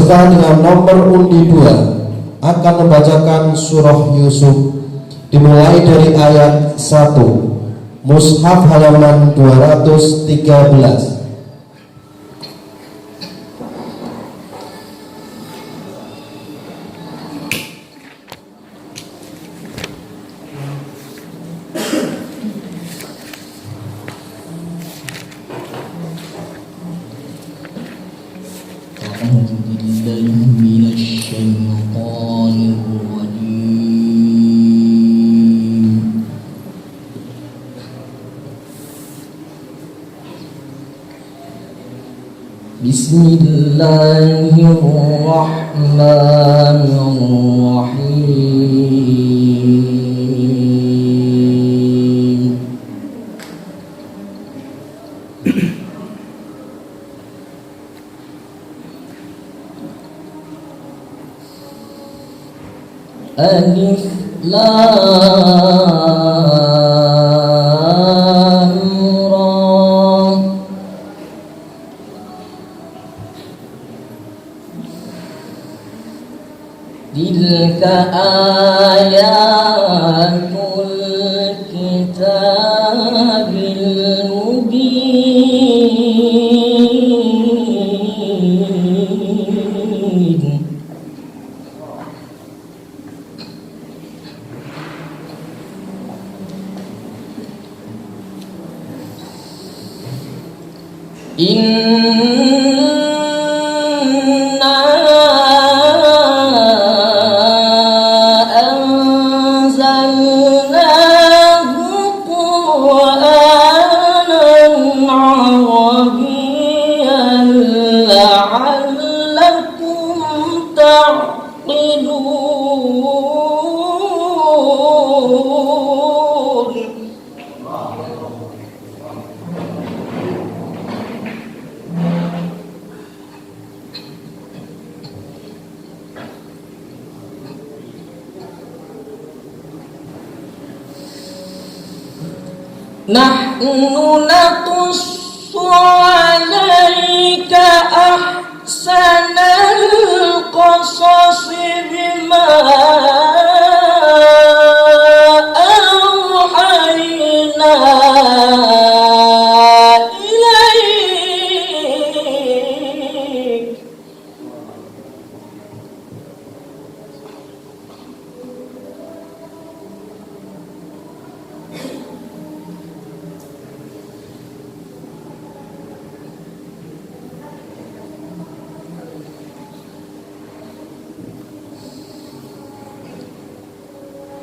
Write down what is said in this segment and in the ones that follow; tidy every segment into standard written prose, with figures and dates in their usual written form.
Peserta dengan nomor undi 2 akan membacakan surah Yusuf dimulai dari ayat 1, Mushaf halaman 213. Bismillahirrahmanirrahim. Alif Lam Ra. Tilka ayatul kitabil mubin. Inna anzalnahu Qur'anan Arabiyyan la'allakum ta'qilun. Nahnu naqussu 'alaika ahsanal qasasi bima awhayna ilaik.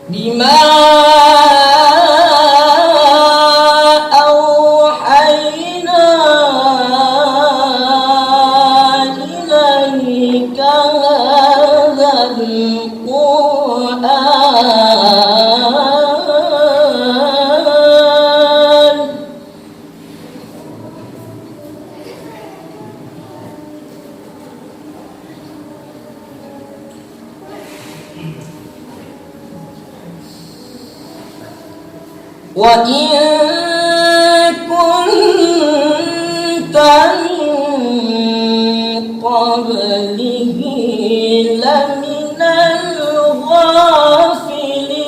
Bima awhayna ilaika hadzal Qur'an. Wa in kunta min qablihi laminal ghafilin.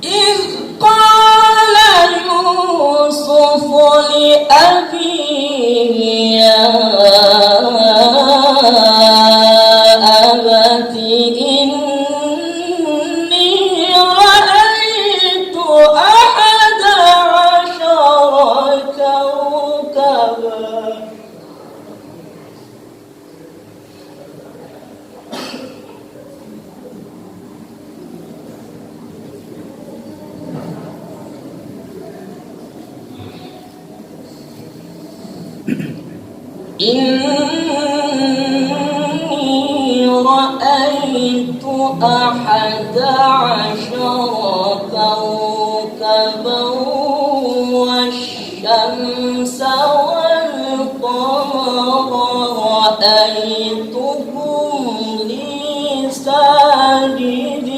إذ قال يوسف لأبيه يا أبت إني رأيت 11 كوكبا. إني رأيت 11 كوكبا والشمس والقمر رأيتهم لي ساجدين.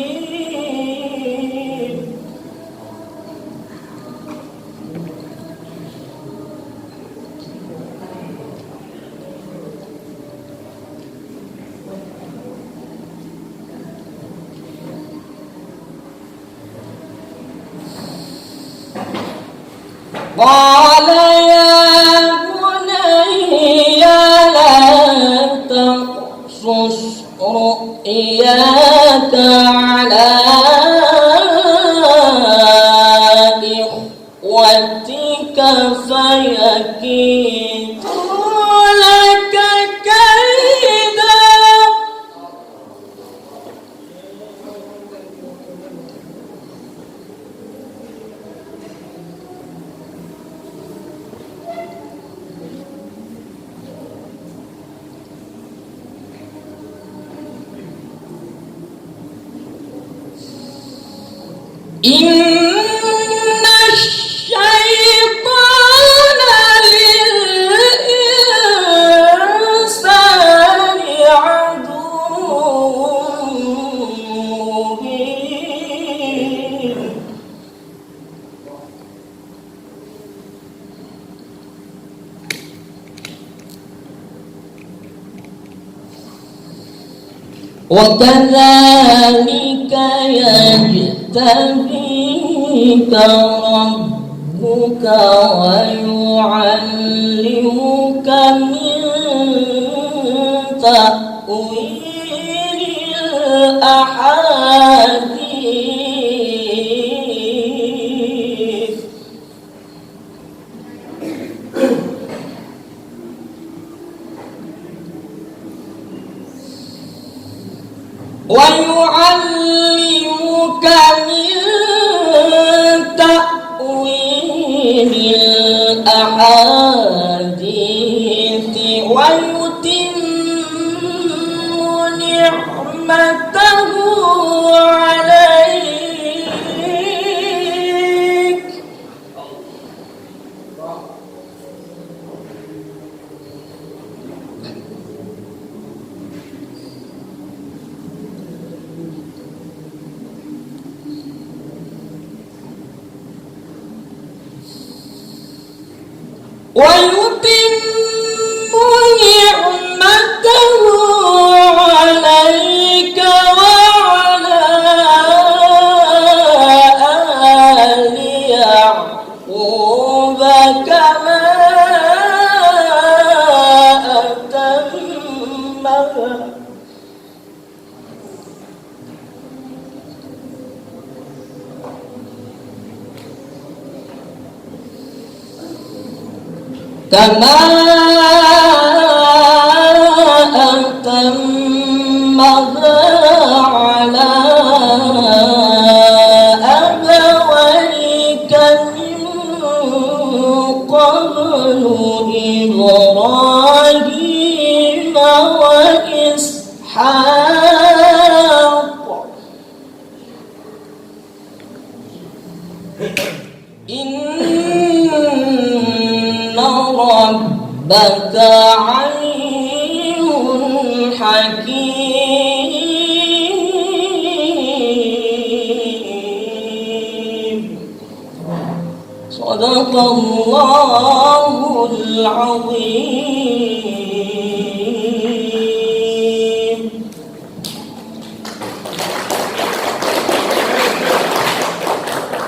قال يا بني لا تقصص رؤياك على إخوتك فيكيدوا لك كيدا. إن الشيطان للإنسان عدو مبين. وكذلك يجتبيك ربك ويعلمك من تأويل الأحاديث ويعلمك من تأويل الأحاديث ويتم نعمته عليك. ويتم نعمته عليك وعلى آل يعقوب كما أتمها على أبويك من قبل إبراهيم وإسحاق إن ربك عليم حكيم. صدق الله العظيم.